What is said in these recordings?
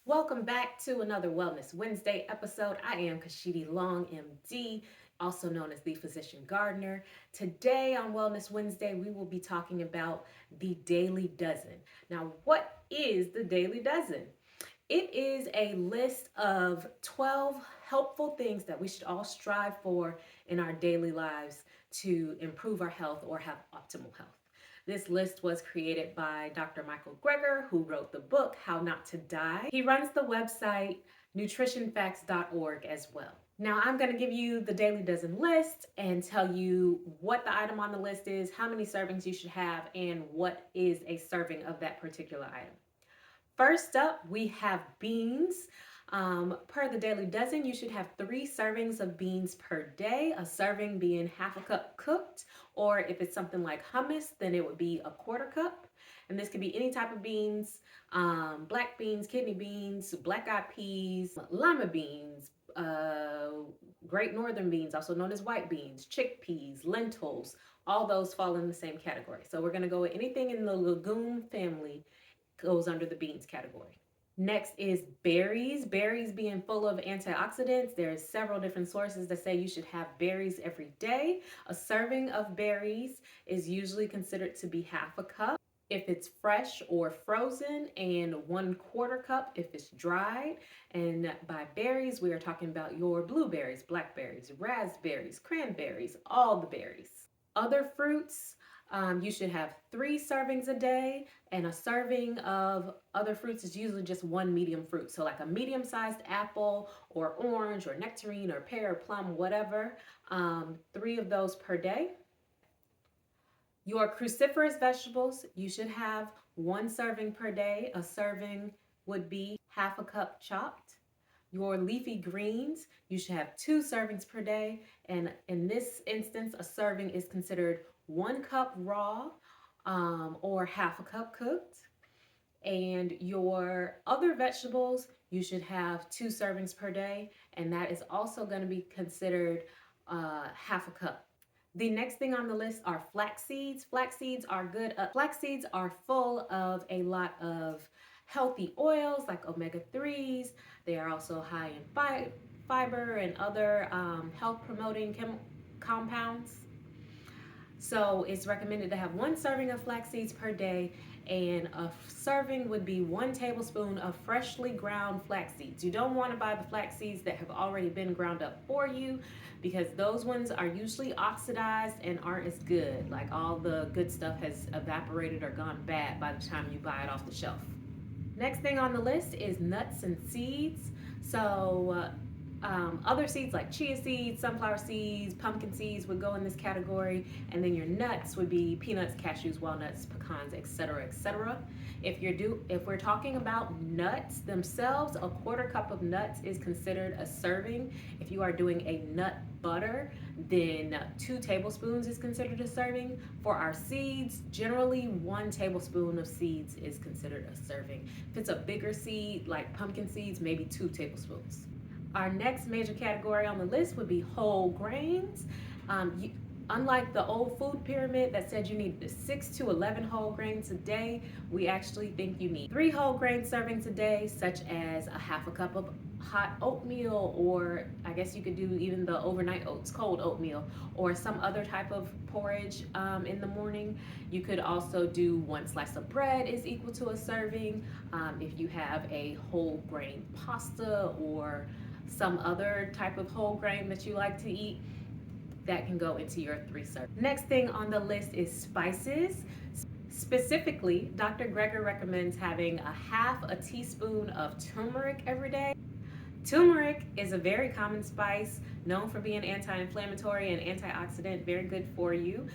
Welcome back to another Wellness Wednesday episode. I am Kashidi Long, MD, also known as the Physician Gardener. Today on Wellness Wednesday, we will be talking about the Daily Dozen. Now, what is the Daily Dozen? It is a list of 12 helpful things that we should all strive for in our daily lives to improve our health or have optimal health. This list was created by Dr. Michael Greger, who wrote the book, How Not to Die. He runs the website nutritionfacts.org as well. Now, I'm going to give you the Daily Dozen list and tell you what the item on the list is, how many servings you should have, and what is a serving of that particular item. First up, we have beans. Per the Daily Dozen, you should have 3 servings of beans per day, a serving being half a cup cooked, or if it's something like hummus, then it would be a quarter cup. And this could be any type of beans, black beans, kidney beans, black-eyed peas, lima beans, great northern beans, also known as white beans, chickpeas, lentils, all those fall in the same category. So we're gonna go with anything in the legume family goes under the beans category. Next is berries. Berries being full of antioxidants. There's several different sources that say you should have berries every day. A serving of berries is usually considered to be half a cup if it's fresh or frozen, and 1/4 cup if it's dried. And by berries, we are talking about your blueberries, blackberries, raspberries, cranberries, all the berries. Other fruits, you should have 3 servings a day, and a serving of other fruits is usually just one medium fruit. So, like a medium sized apple, or orange, or nectarine, or pear, or plum, whatever. 3 of those per day. Your cruciferous vegetables, you should have 1 serving per day. A serving would be half a cup chopped. Your leafy greens, you should have 2 servings per day. And in this instance, a serving is considered 1 cup raw, or half a cup cooked. And your other vegetables, you should have 2 servings per day. And that is also going to be considered half a cup. The next thing on the list are flax seeds. Flax seeds are good. Flax seeds are full of a lot of healthy oils like omega-3s. They are also high in fiber and other health promoting compounds. So it's recommended to have 1 serving of flax seeds per day, and a serving would be 1 tablespoon of freshly ground flax seeds. You don't want to buy the flax seeds that have already been ground up for you, because those ones are usually oxidized and aren't as good. Like, all the good stuff has evaporated or gone bad by the time you buy it off the shelf. Next thing on the list is nuts and seeds. So other seeds like chia seeds, sunflower seeds, pumpkin seeds would go in this category, and then your nuts would be peanuts, cashews, walnuts, pecans, etc., etc. If we're talking about nuts themselves, a 1/4 cup of nuts is considered a serving. If you are doing a nut butter, then 2 tablespoons is considered a serving. For our seeds, generally 1 tablespoon of seeds is considered a serving. If it's a bigger seed like pumpkin seeds, maybe 2 tablespoons. Our next major category on the list would be whole grains. Unlike the old food pyramid that said you need 6 to 11 whole grains a day, we actually think you need 3 whole grain servings a day, such as a half a cup of hot oatmeal, or I guess you could do even the overnight oats, cold oatmeal, or some other type of porridge in the morning. You could also do 1 slice of bread is equal to a serving. If you have a whole grain pasta or some other type of whole grain that you like to eat, that can go into your 3 servings. Next thing on the list is spices. Specifically, Dr. Greger recommends having a half a teaspoon of turmeric every day. Turmeric is a very common spice, known for being anti-inflammatory and antioxidant, very good for you.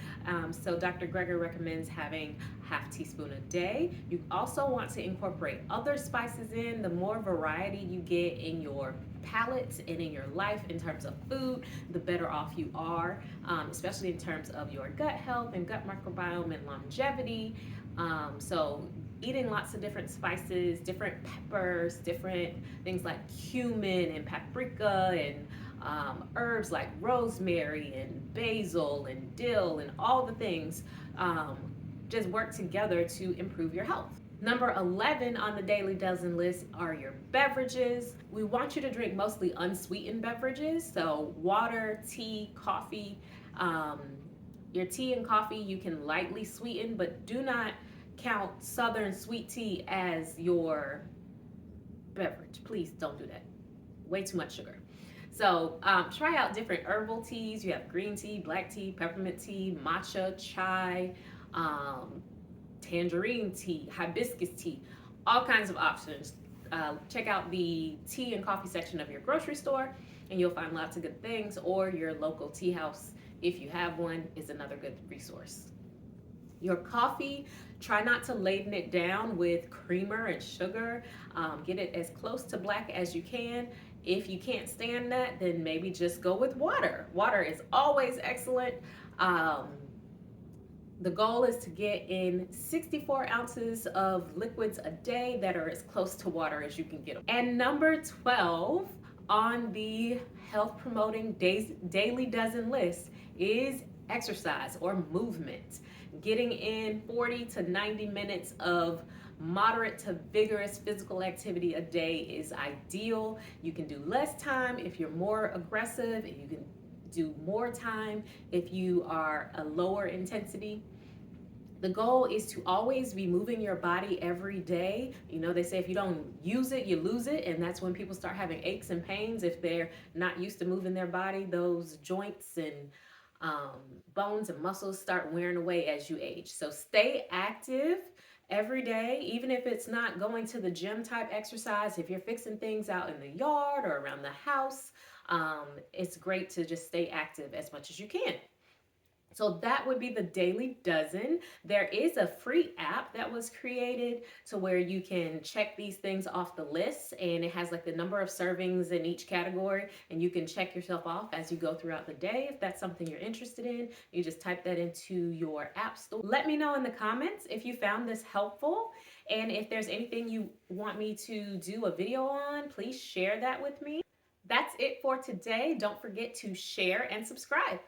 So Dr. Greger recommends having half teaspoon a day. You also want to incorporate other spices in. The more variety you get in your palate and in your life in terms of food, the better off you are, especially in terms of your gut health and gut microbiome and longevity. So eating lots of different spices, different peppers, different things like cumin and paprika, and herbs like rosemary and basil and dill and all the things just work together to improve your health. Number 11 on the daily dozen list are your beverages. We want you to drink mostly unsweetened beverages, so water, tea, coffee. Um, your tea and coffee you can lightly sweeten, but do not count Southern sweet tea as your beverage. Please don't do that. Way too much sugar. So try out different herbal teas. You have green tea, black tea, peppermint tea, matcha, chai, um, tangerine tea, hibiscus tea, all kinds of options. Check out the tea and coffee section of your grocery store, and you'll find lots of good things. Or your local tea house, if you have one, is another good resource. Your coffee, try not to laden it down with creamer and sugar. Get it as close to black as you can. If you can't stand that, then maybe just go with water. Water is always excellent. Um, the goal is to get in 64 ounces of liquids a day that are as close to water as you can get them. And number 12 on the health promoting daily dozen list is exercise or movement. Getting in 40 to 90 minutes of moderate to vigorous physical activity a day is ideal. You can do less time if you're more aggressive, and you can do more time if you are a lower intensity. The goal is to always be moving your body every day. You know, they say if you don't use it, you lose it. And that's when people start having aches and pains. If they're not used to moving their body, those joints and bones and muscles start wearing away as you age. So stay active every day, even if it's not going to the gym type exercise. If you're fixing things out in the yard or around the house, it's great to just stay active as much as you can. So that would be the Daily Dozen. There is a free app that was created to where you can check these things off the list, and it has like the number of servings in each category, and you can check yourself off as you go throughout the day. If that's something you're interested in, you just type that into your app store. Let me know in the comments if you found this helpful, and if there's anything you want me to do a video on, please share that with me. That's it for today. Don't forget to share and subscribe.